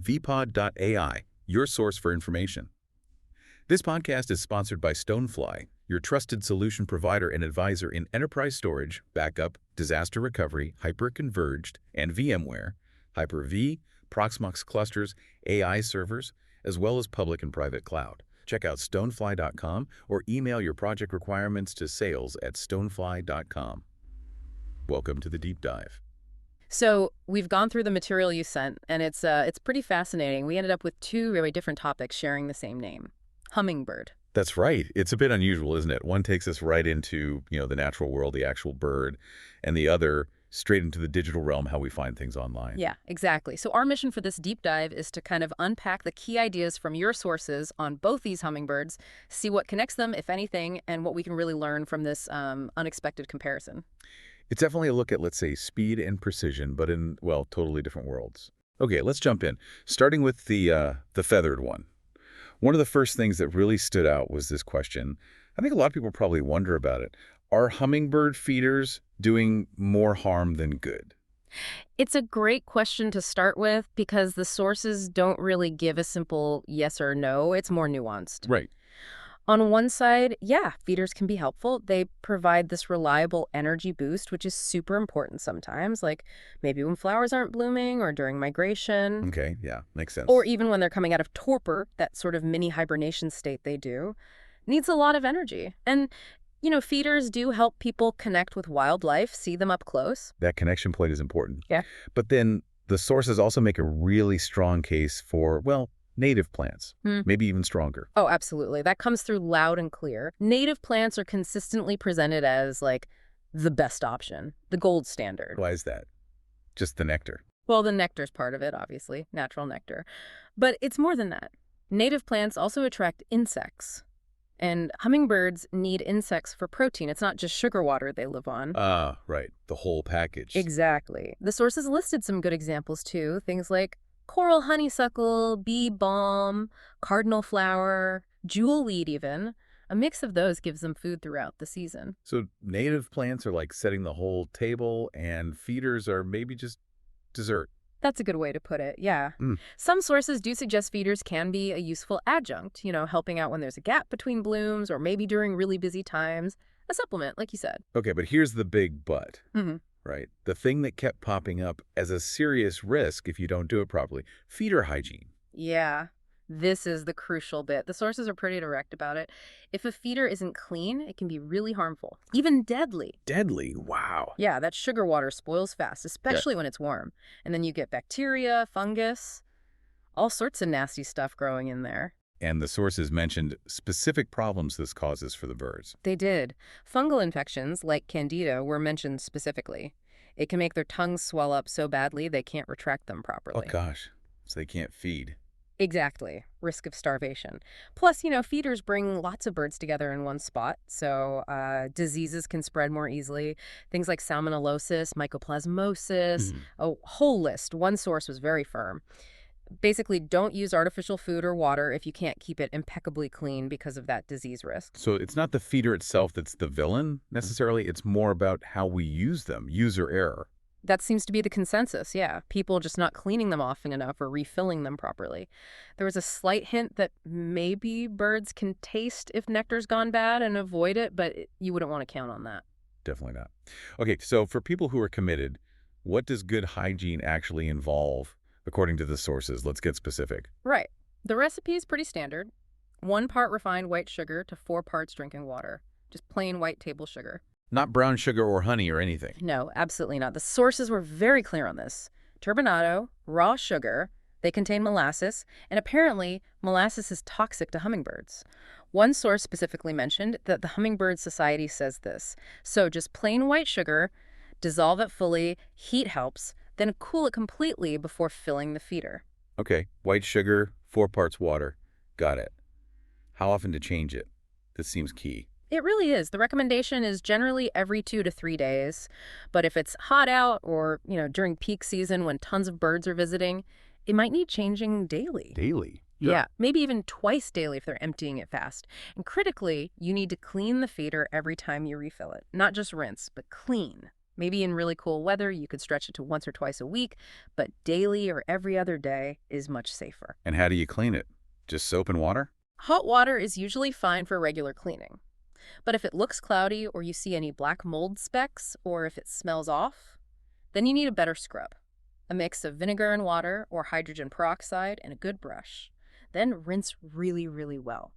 vpod.ai, your source for information. This podcast is sponsored by StoneFly, your trusted solution provider and advisor in enterprise storage, backup, disaster recovery, hyper-converged, and VMware, Hyper-V, Proxmox clusters, AI servers, as well as public and private cloud. Check out stonefly.com or email your project requirements to sales@stonefly.com. Welcome to the Deep Dive. So we've gone through the material you sent, and it's pretty fascinating. We ended up with two really different topics sharing the same name, Hummingbird. That's right. It's a bit unusual, isn't it? One takes us right into, the natural world, the actual bird, and the other straight into the digital realm, how we find things online. Yeah, exactly. So our mission for this deep dive is to kind of unpack the key ideas from your sources on both these hummingbirds, see what connects them, if anything, and what we can really learn from this unexpected comparison. It's definitely a look at, let's say, speed and precision, but in, well, totally different worlds. Okay, let's jump in. Starting with the feathered one. One of the first things that really stood out was this question. I think a lot of people probably wonder about it. Are hummingbird feeders doing more harm than good? It's a great question to start with because the sources don't really give a simple yes or no. It's more nuanced. Right. On one side, yeah, feeders can be helpful. They provide this reliable energy boost, which is super important sometimes, like maybe when flowers aren't blooming or during migration. Okay, yeah, makes sense. Or even when they're coming out of torpor, that sort of mini hibernation state they do, needs a lot of energy. And, feeders do help people connect with wildlife, see them up close. That connection point is important. Yeah. But then the sources also make a really strong case for, well, native plants, maybe even stronger. Oh, absolutely. That comes through loud and clear. Native plants are consistently presented as, like, the best option, the gold standard. Why is that? Just the nectar. Well, the nectar's part of it, obviously, natural nectar. But it's more than that. Native plants also attract insects. And hummingbirds need insects for protein. It's not just sugar water they live on. Ah, right. The whole package. Exactly. The sources listed some good examples, too. Things like coral honeysuckle, bee balm, cardinal flower, jewelweed even. A mix of those gives them food throughout the season. So native plants are like setting the whole table, and feeders are maybe just dessert. That's a good way to put it, yeah. Some sources do suggest feeders can be a useful adjunct, helping out when there's a gap between blooms or maybe during really busy times. A supplement, like you said. Okay, but here's the big but, right? The thing that kept popping up as a serious risk if you don't do it properly, feeder hygiene. Yeah, this is the crucial bit. The sources are pretty direct about it. If a feeder isn't clean, it can be really harmful, even deadly. Deadly? Wow. Yeah, that sugar water spoils fast, especially when it's warm. And then you get bacteria, fungus, all sorts of nasty stuff growing in there. And the sources mentioned specific problems this causes for the birds. They did. Fungal infections, like Candida, were mentioned specifically. It can make their tongues swell up so badly they can't retract them properly. Oh, gosh. So they can't feed. Exactly. Risk of starvation. Plus, feeders bring lots of birds together in one spot, so diseases can spread more easily. Things like salmonellosis, mycoplasmosis, a whole list. One source was very firm. Basically, don't use artificial food or water if you can't keep it impeccably clean because of that disease risk. So it's not the feeder itself that's the villain, necessarily. It's more about how we use them, user error. That seems to be the consensus, yeah. People just not cleaning them often enough or refilling them properly. There was a slight hint that maybe birds can taste if nectar's gone bad and avoid it, but you wouldn't want to count on that. Definitely not. Okay, so for people who are committed, what does good hygiene actually involve, according to the sources? Let's get specific. Right. The recipe is pretty standard. 1 part refined white sugar to 4 parts drinking water. Just plain white table sugar. Not brown sugar or honey or anything. No, absolutely not. The sources were very clear on this. Turbinado, raw sugar, they contain molasses, and apparently molasses is toxic to hummingbirds. One source specifically mentioned that the Hummingbird Society says this. So just plain white sugar, dissolve it fully, heat helps, then cool it completely before filling the feeder. Okay, white sugar, 4 parts water. Got it. How often to change it? This seems key. It really is. The recommendation is generally every 2 to 3 days. But if it's hot out or, during peak season when tons of birds are visiting, it might need changing daily. Daily? Yeah, maybe even twice daily if they're emptying it fast. And critically, you need to clean the feeder every time you refill it. Not just rinse, but clean. Maybe in really cool weather, you could stretch it to once or twice a week, but daily or every other day is much safer. And how do you clean it? Just soap and water? Hot water is usually fine for regular cleaning. But if it looks cloudy or you see any black mold specks or if it smells off, then you need a better scrub. A mix of vinegar and water or hydrogen peroxide and a good brush. Then rinse really, really well.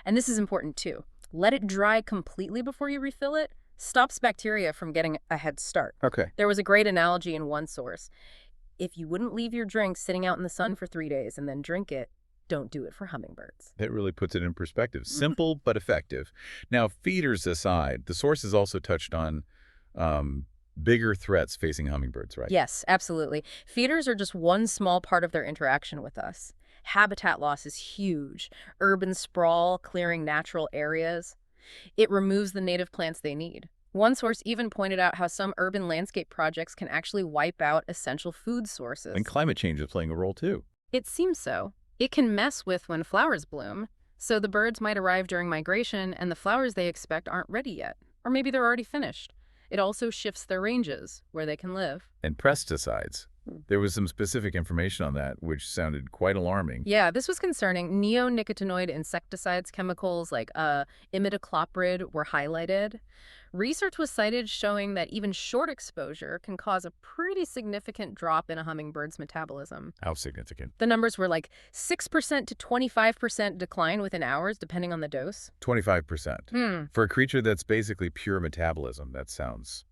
And this is important too. Let it dry completely before you refill it. Stops bacteria from getting a head start. Okay. There was a great analogy in one source. If you wouldn't leave your drink sitting out in the sun for 3 days and then drink it, don't do it for hummingbirds. That really puts it in perspective. Simple but effective. Now, feeders aside, the sources also touched on bigger threats facing hummingbirds, right? Yes, absolutely. Feeders are just one small part of their interaction with us. Habitat loss is huge. Urban sprawl, clearing natural areas. It removes the native plants they need. One source even pointed out how some urban landscape projects can actually wipe out essential food sources. And climate change is playing a role too. It seems so. It can mess with when flowers bloom, so the birds might arrive during migration and the flowers they expect aren't ready yet. Or maybe they're already finished. It also shifts their ranges, where they can live. And pesticides. There was some specific information on that, which sounded quite alarming. Yeah, this was concerning. Neonicotinoid insecticides chemicals like imidacloprid were highlighted. Research was cited showing that even short exposure can cause a pretty significant drop in a hummingbird's metabolism. How significant? The numbers were like 6% to 25% decline within hours, depending on the dose. 25%. For a creature that's basically pure metabolism, that sounds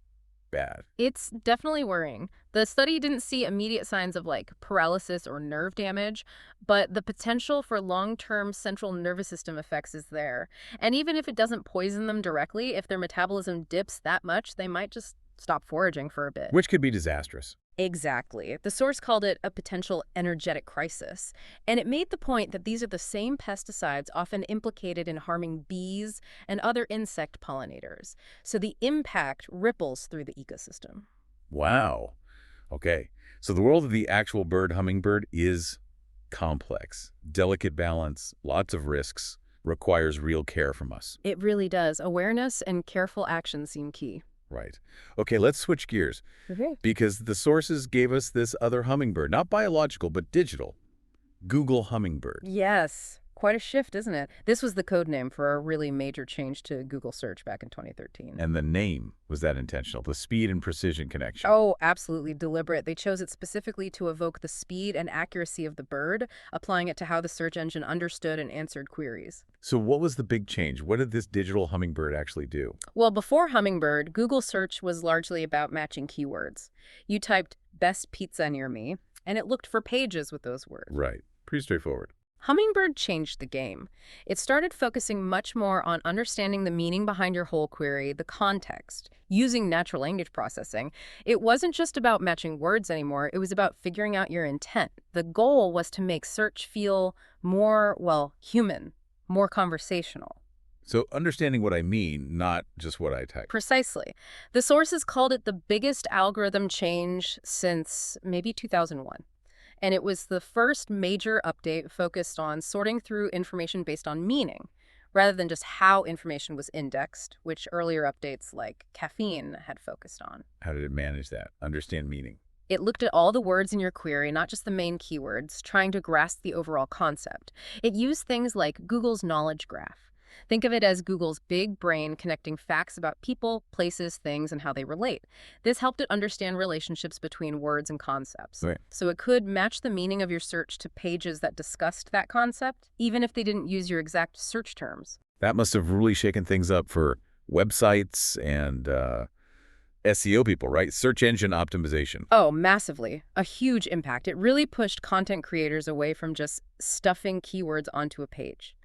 bad. It's definitely worrying. The study didn't see immediate signs of like paralysis or nerve damage, but the potential for long-term central nervous system effects is there. And even if it doesn't poison them directly, if their metabolism dips that much, they might just stop foraging for a bit. Which could be disastrous. Exactly. The source called it a potential energetic crisis. And it made the point that these are the same pesticides often implicated in harming bees and other insect pollinators. So the impact ripples through the ecosystem. Wow. Okay. So the world of the actual bird hummingbird is complex. Delicate balance, lots of risks, requires real care from us. It really does. Awareness and careful action seem key. Right. Okay, let's switch gears. Okay. Because the sources gave us this other hummingbird, not biological, but digital. Google Hummingbird. Yes. Quite a shift, isn't it? This was the code name for a really major change to Google search back in 2013. And the name, was that intentional? The speed and precision connection. Oh, absolutely deliberate. They chose it specifically to evoke the speed and accuracy of the bird, applying it to how the search engine understood and answered queries. So what was the big change? What did this digital hummingbird actually do? Well, before Hummingbird, Google search was largely about matching keywords. You typed "best pizza near me," and it looked for pages with those words. Right. Pretty straightforward. Hummingbird changed the game. It started focusing much more on understanding the meaning behind your whole query, the context, using natural language processing. It wasn't just about matching words anymore. It was about figuring out your intent. The goal was to make search feel more, well, human, more conversational. So understanding what I mean, not just what I type. Precisely. The sources called it the biggest algorithm change since maybe 2001. And it was the first major update focused on sorting through information based on meaning, rather than just how information was indexed, which earlier updates like caffeine had focused on. How did it manage that? Understand meaning. It looked at all the words in your query, not just the main keywords, trying to grasp the overall concept. It used things like Google's knowledge graph. Think of it as Google's big brain connecting facts about people, places, things, and how they relate. This helped it understand relationships between words and concepts. Right. So it could match the meaning of your search to pages that discussed that concept, even if they didn't use your exact search terms. That must have really shaken things up for websites and SEO people, right? Search engine optimization. Oh, massively. A huge impact. It really pushed content creators away from just stuffing keywords onto a page.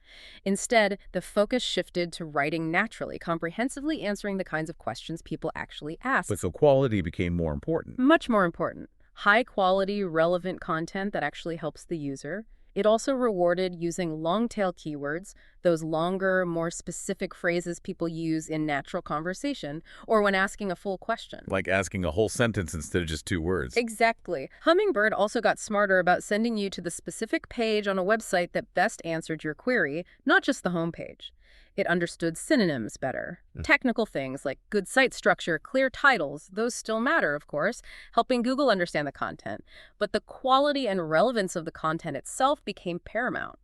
Instead, the focus shifted to writing naturally, comprehensively answering the kinds of questions people actually ask. But the quality became more important. Much more important. High-quality, relevant content that actually helps the user. It also rewarded using long-tail keywords, those longer, more specific phrases people use in natural conversation or when asking a full question. Like asking a whole sentence instead of just 2 words. Exactly. Hummingbird also got smarter about sending you to the specific page on a website that best answered your query, not just the homepage. It understood synonyms better. Technical things like good site structure, clear titles, those still matter, of course, helping Google understand the content. But the quality and relevance of the content itself became paramount.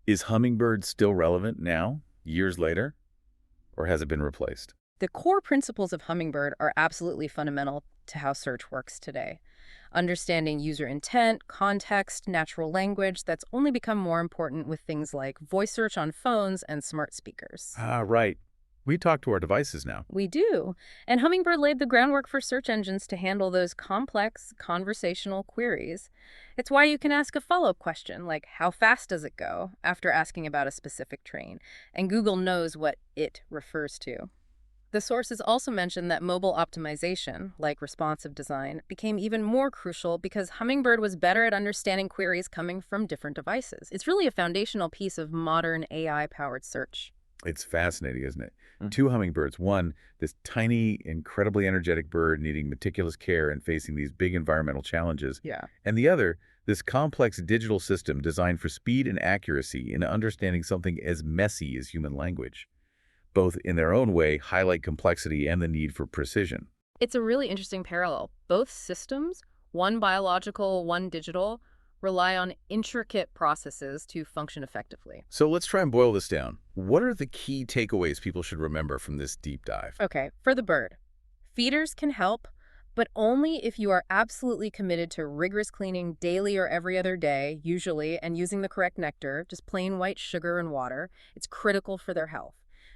Is Hummingbird still relevant now, years later? Or has it been replaced? The core principles of Hummingbird are absolutely fundamental to how search works today. Understanding user intent, context, natural language, that's only become more important with things like voice search on phones and smart speakers. Ah, right. We talk to our devices now. We do. And Hummingbird laid the groundwork for search engines to handle those complex conversational queries. It's why you can ask a follow-up question, like how fast does it go, after asking about a specific train, and Google knows what it refers to. The sources also mentioned that mobile optimization, like responsive design, became even more crucial because Hummingbird was better at understanding queries coming from different devices. It's really a foundational piece of modern AI-powered search. It's fascinating, isn't it? 2 hummingbirds. One, this tiny, incredibly energetic bird needing meticulous care and facing these big environmental challenges. Yeah. And the other, this complex digital system designed for speed and accuracy in understanding something as messy as human language. Both, in their own way, highlight complexity and the need for precision. It's a really interesting parallel. Both systems, one biological, one digital, rely on intricate processes to function effectively. So let's try and boil this down. What are the key takeaways people should remember from this deep dive? Okay, for the bird, feeders can help, but only if you are absolutely committed to rigorous cleaning daily or every other day, usually, and using the correct nectar, just plain white sugar and water. It's critical for their health.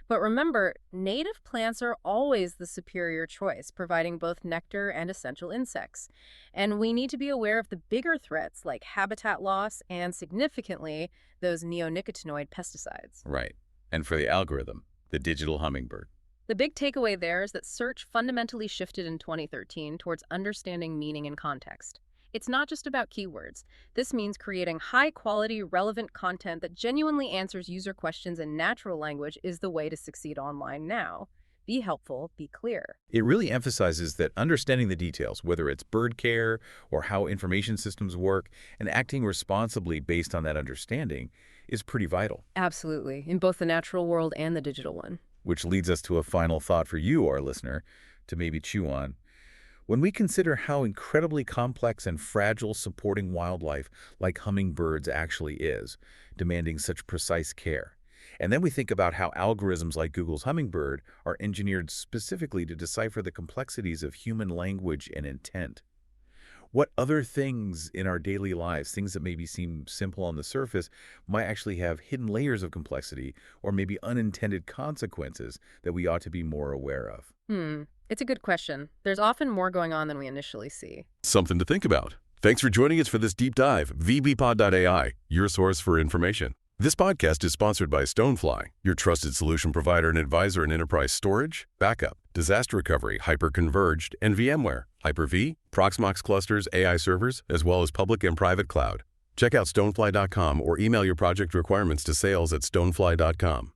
But remember, native plants are always the superior choice, providing both nectar and essential insects. And we need to be aware of the bigger threats like habitat loss and, significantly, those neonicotinoid pesticides. Right. And for the algorithm, the digital hummingbird. The big takeaway there is that search fundamentally shifted in 2013 towards understanding meaning and context. It's not just about keywords. This means creating high-quality, relevant content that genuinely answers user questions in natural language is the way to succeed online now. Be helpful, be clear. It really emphasizes that understanding the details, whether it's bird care or how information systems work, and acting responsibly based on that understanding is pretty vital. Absolutely, in both the natural world and the digital one. Which leads us to a final thought for you, our listener, to maybe chew on. When we consider how incredibly complex and fragile supporting wildlife like hummingbirds actually is, demanding such precise care, and then we think about how algorithms like Google's Hummingbird are engineered specifically to decipher the complexities of human language and intent, what other things in our daily lives, things that maybe seem simple on the surface, might actually have hidden layers of complexity or maybe unintended consequences that we ought to be more aware of? It's a good question. There's often more going on than we initially see. Something to think about. Thanks for joining us for this deep dive. VBpod.ai, your source for information. This podcast is sponsored by StoneFly, your trusted solution provider and advisor in enterprise storage, backup, disaster recovery, hyper-converged, and VMware, Hyper-V, Proxmox clusters, AI servers, as well as public and private cloud. Check out stonefly.com or email your project requirements to sales@stonefly.com.